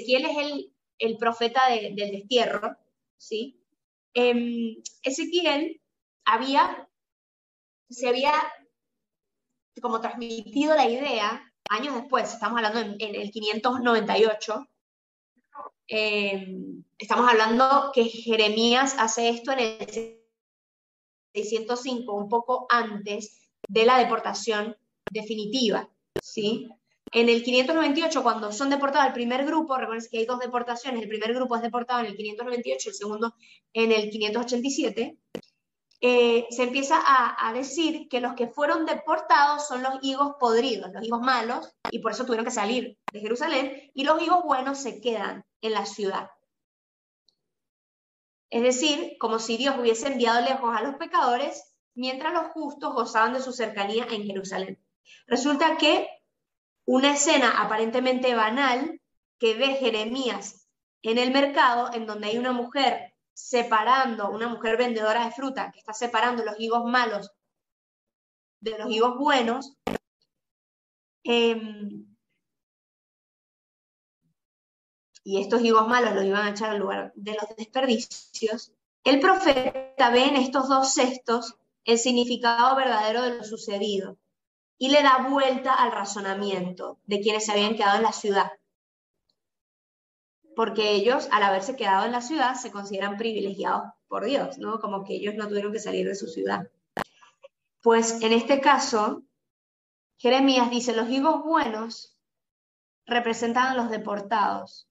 el profeta del destierro, ¿sí? Ezequiel se había como transmitido la idea, años después, estamos hablando en el 598, estamos hablando que Jeremías hace esto en el 605, un poco antes de la deportación definitiva, ¿sí? En el 598, cuando son deportados el primer grupo, recuerden que hay dos deportaciones, el primer grupo es deportado en el 598, el segundo en el 587, se empieza a decir que los que fueron deportados son los higos podridos, los higos malos, y por eso tuvieron que salir de Jerusalén, y los higos buenos se quedan en la ciudad. Es decir, como si Dios hubiese enviado lejos a los pecadores, mientras los justos gozaban de su cercanía en Jerusalén. Resulta que una escena aparentemente banal que ve Jeremías en el mercado, en donde hay una mujer vendedora de fruta, que está separando los higos malos de los higos buenos, y estos higos malos los iban a echar al lugar de los desperdicios, el profeta ve en estos dos cestos el significado verdadero de lo sucedido y le da vuelta al razonamiento de quienes se habían quedado en la ciudad. Porque ellos, al haberse quedado en la ciudad, se consideran privilegiados por Dios, ¿no? Como que ellos no tuvieron que salir de su ciudad. Pues en este caso, Jeremías dice, los higos buenos representan a los deportados,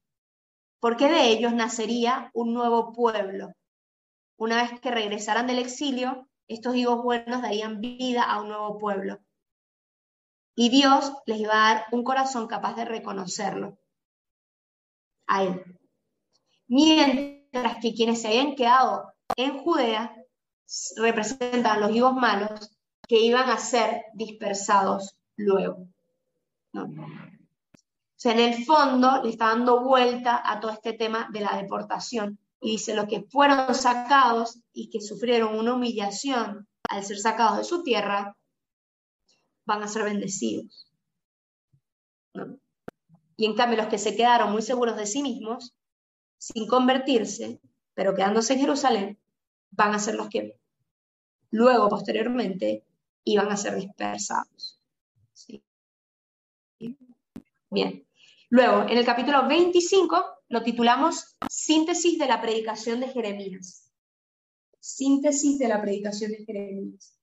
porque de ellos nacería un nuevo pueblo. Una vez que regresaran del exilio, estos higos buenos darían vida a un nuevo pueblo. Y Dios les iba a dar un corazón capaz de reconocerlo a él. Mientras que quienes se habían quedado en Judea representan los higos malos que iban a ser dispersados luego. ¿No? O sea, en el fondo le está dando vuelta a todo este tema de la deportación. Y dice, los que fueron sacados y que sufrieron una humillación al ser sacados de su tierra, van a ser bendecidos. ¿No? Y en cambio los que se quedaron muy seguros de sí mismos, sin convertirse, pero quedándose en Jerusalén, van a ser los que luego, posteriormente, iban a ser dispersados. ¿Sí? Bien. Luego, en el capítulo 25, lo titulamos Síntesis de la predicación de Jeremías. Síntesis de la predicación de Jeremías.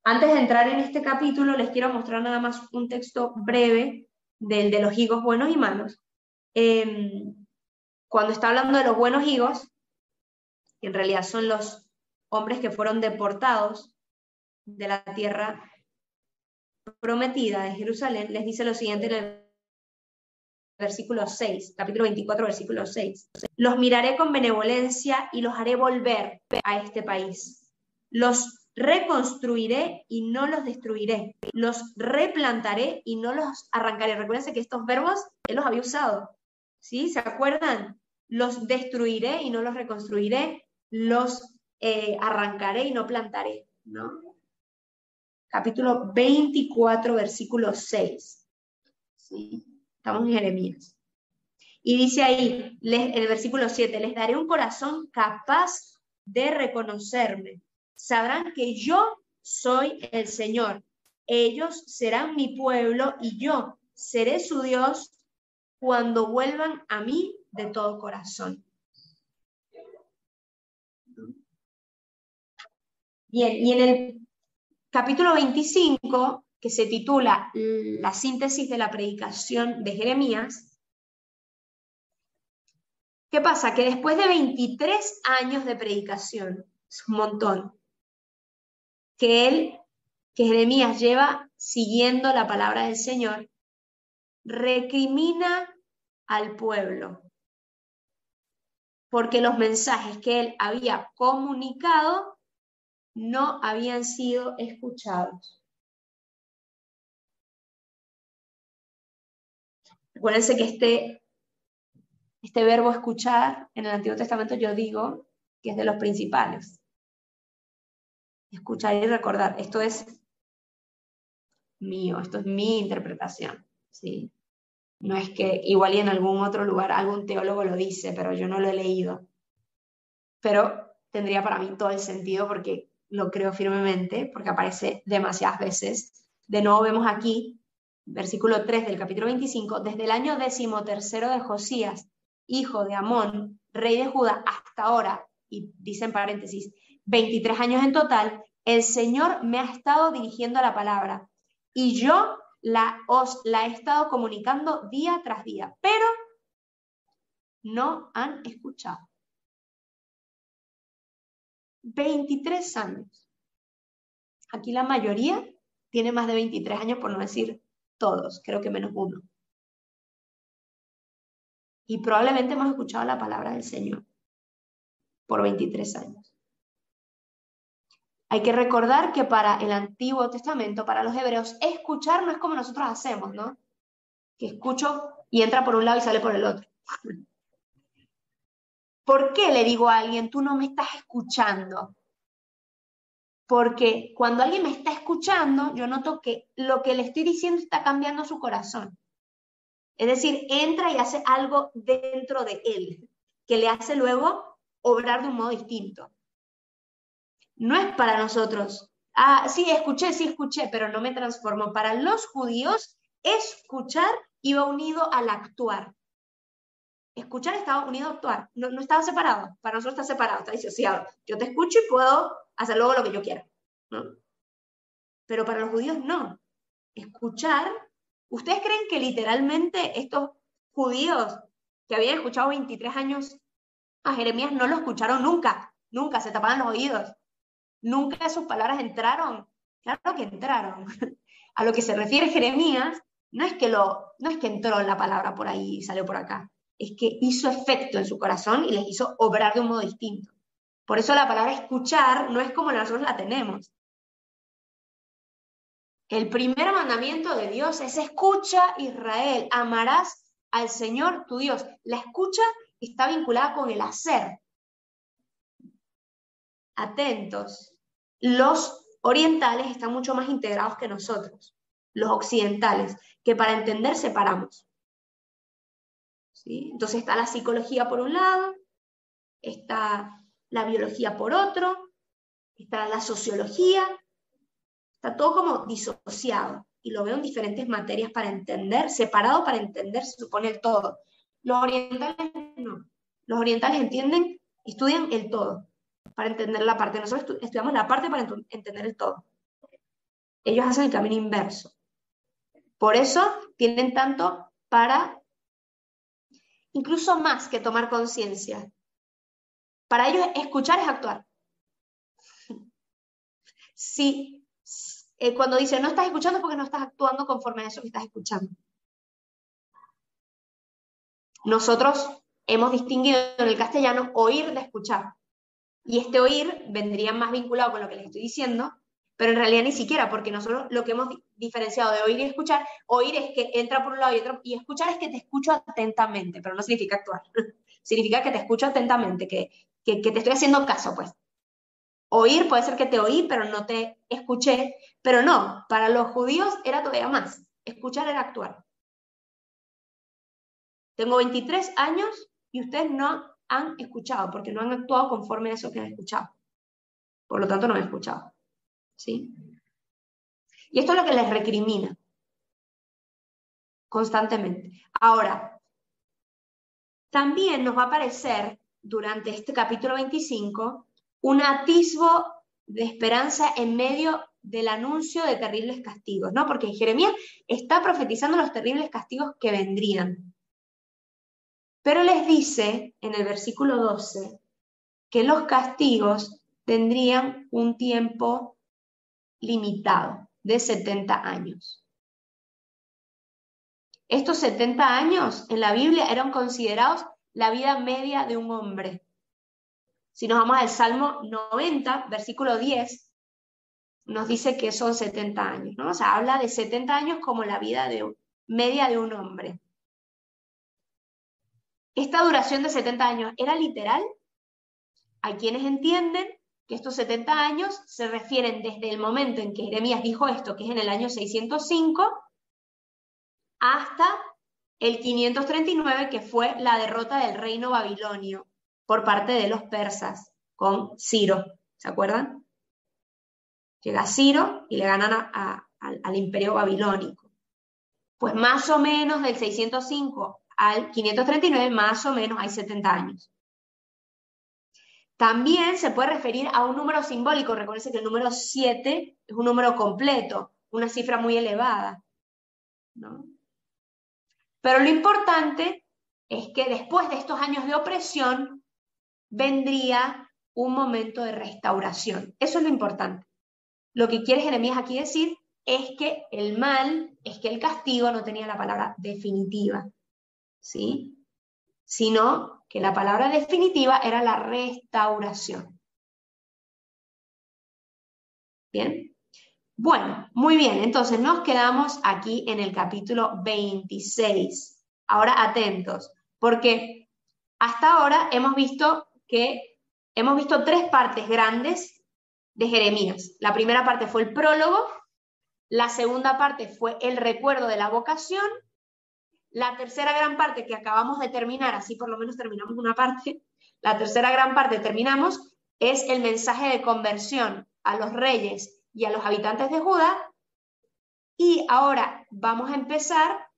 Antes de entrar en este capítulo, les quiero mostrar nada más un texto breve del de los higos buenos y malos. Cuando está hablando de los buenos higos, que en realidad son los hombres que fueron deportados de la tierra prometida de Jerusalén, les dice lo siguiente en el versículo 6, capítulo 24, versículo 6. Los miraré con benevolencia y los haré volver a este país. Los reconstruiré y no los destruiré. Los replantaré y no los arrancaré. Recuérdense que estos verbos él los había usado. ¿Sí? ¿Se acuerdan? Los destruiré y no los reconstruiré. Los arrancaré y no plantaré. ¿No? Capítulo 24, versículo 6. ¿Sí? Estamos en Jeremías. Y dice ahí, el versículo 7, les daré un corazón capaz de reconocerme. Sabrán que yo soy el Señor. Ellos serán mi pueblo y yo seré su Dios cuando vuelvan a mí de todo corazón. Bien, y en el capítulo 25, que se titula La síntesis de la predicación de Jeremías, ¿qué pasa? Que después de 23 años de predicación, es un montón, que Jeremías lleva siguiendo la palabra del Señor, recrimina al pueblo, porque los mensajes que él había comunicado no habían sido escuchados. Acuérdense que este verbo escuchar en el Antiguo Testamento yo digo que es de los principales. Escuchar y recordar. Esto es mío, esto es mi interpretación, ¿sí? No es que igual y en algún otro lugar algún teólogo lo dice, pero yo no lo he leído. Pero tendría para mí todo el sentido porque lo creo firmemente, porque aparece demasiadas veces. De nuevo vemos aquí, versículo 3 del capítulo 25, desde el año 13º de Josías, hijo de Amón, rey de Judá, hasta ahora, y dice en paréntesis, 23 años en total, el Señor me ha estado dirigiendo la palabra, y yo os la he estado comunicando día tras día, pero no han escuchado. 23 años. Aquí la mayoría tiene más de 23 años, por no decir todos, creo que menos uno. Y probablemente hemos escuchado la palabra del Señor por 23 años. Hay que recordar que para el Antiguo Testamento, para los hebreos, escuchar no es como nosotros hacemos, ¿no? Que escucho y entra por un lado y sale por el otro. ¿Por qué le digo a alguien, tú no me estás escuchando? Porque cuando alguien me está escuchando, yo noto que lo que le estoy diciendo está cambiando su corazón. Es decir, entra y hace algo dentro de él, que le hace luego obrar de un modo distinto. No es para nosotros, sí escuché, pero no me transformó. Para los judíos, escuchar iba unido al actuar. Escuchar estaba unido a actuar, no estaba separado. Para nosotros está separado, está disociado. Yo te escucho y puedo hacer luego lo que yo quiera, ¿no? Pero para los judíos no. Escuchar, ¿ustedes creen que literalmente estos judíos que habían escuchado 23 años a Jeremías no lo escucharon nunca? Nunca, se tapaban los oídos. Nunca sus palabras entraron. Claro que entraron. A lo que se refiere Jeremías, no es que entró la palabra por ahí y salió por acá. Es que hizo efecto en su corazón y les hizo obrar de un modo distinto. Por eso la palabra escuchar no es como nosotros la tenemos. El primer mandamiento de Dios es escucha, Israel, amarás al Señor tu Dios. La escucha está vinculada con el hacer. Atentos. Los orientales están mucho más integrados que nosotros, los occidentales, que para entender separamos. ¿Sí? Entonces está la psicología por un lado, está la biología por otro, está la sociología, está todo como disociado y lo veo en diferentes materias para entender, separado para entender se supone el todo. Los orientales no, los orientales estudian el todo para entender la parte, nosotros estudiamos la parte para entender el todo. Ellos hacen el camino inverso. Por eso tienen tanto para, incluso más que tomar conciencia. Para ellos escuchar es actuar. Sí, cuando dicen no estás escuchando es porque no estás actuando conforme a eso que estás escuchando. Nosotros hemos distinguido en el castellano oír de escuchar. Y este oír vendría más vinculado con lo que les estoy diciendo, pero en realidad ni siquiera, porque nosotros lo que hemos diferenciado de oír y escuchar, oír es que entra por un lado y escuchar es que te escucho atentamente, pero no significa actuar. Significa que te escucho atentamente, que te estoy haciendo caso, pues. Oír puede ser que te oí, pero no te escuché, pero no, para los judíos era todavía más. Escuchar era actuar. Tengo 23 años y ustedes no han escuchado, porque no han actuado conforme a eso que han escuchado. Por lo tanto, no han escuchado. ¿sí? Y esto es lo que les recrimina constantemente. Ahora, también nos va a aparecer durante este capítulo 25 un atisbo de esperanza en medio del anuncio de terribles castigos, ¿no? Porque Jeremías está profetizando los terribles castigos que vendrían. Pero les dice en el versículo 12 que los castigos tendrían un tiempo limitado de 70 años. Estos 70 años en la Biblia eran considerados la vida media de un hombre. Si nos vamos al Salmo 90, versículo 10, nos dice que son 70 años, ¿no? O sea, habla de 70 años como la vida media de un hombre. Esta duración de 70 años era literal. Hay quienes entienden que estos 70 años se refieren desde el momento en que Jeremías dijo esto, que es en el año 605, hasta el 539, que fue la derrota del reino babilonio por parte de los persas con Ciro. ¿Se acuerdan? Llega Ciro y le ganan al imperio babilónico. Pues más o menos del 605 al 539, más o menos hay 70 años. También se puede referir a un número simbólico. Recuerden que el número 7 es un número completo, una cifra muy elevada, ¿no? Pero lo importante es que después de estos años de opresión vendría un momento de restauración. Eso es lo importante. Lo que quiere Jeremías aquí decir es que el mal, es que el castigo no tenía la palabra definitiva, ¿sí? Sino que la palabra definitiva era la restauración. ¿Bien? Bueno, muy bien, entonces nos quedamos aquí en el capítulo 26. Ahora atentos, porque hasta ahora hemos visto tres partes grandes de Jeremías. La primera parte fue el prólogo, la segunda parte fue el recuerdo de la vocación, la tercera gran parte que acabamos de terminar, así por lo menos terminamos una parte, la tercera gran parte terminamos, es el mensaje de conversión a los reyes y a los habitantes de Judá, y ahora vamos a empezar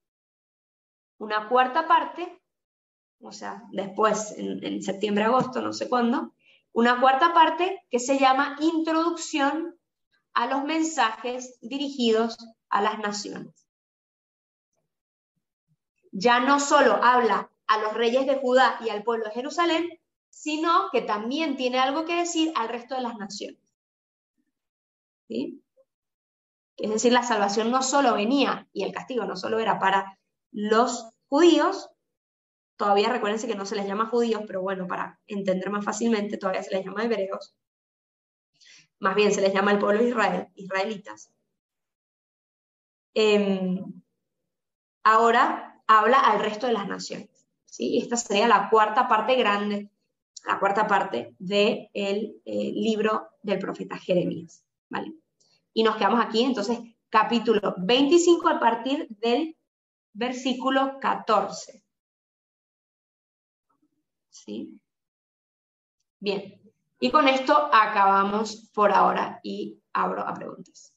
una cuarta parte, o sea, después en septiembre, agosto, no sé cuándo, una cuarta parte que se llama Introducción a los mensajes dirigidos a las naciones. Ya no solo habla a los reyes de Judá y al pueblo de Jerusalén, sino que también tiene algo que decir al resto de las naciones. ¿Sí? Es decir, la salvación no solo venía, y el castigo no solo era para los judíos, todavía recuérdense que no se les llama judíos, pero bueno, para entender más fácilmente, todavía se les llama hebreos, más bien se les llama el pueblo de Israel, israelitas. Ahora habla al resto de las naciones, ¿sí? Esta sería la cuarta parte grande, la cuarta parte del libro del profeta Jeremías, ¿vale? Y nos quedamos aquí, entonces, capítulo 25 a partir del versículo 14. ¿Sí? Bien, y con esto acabamos por ahora y abro a preguntas.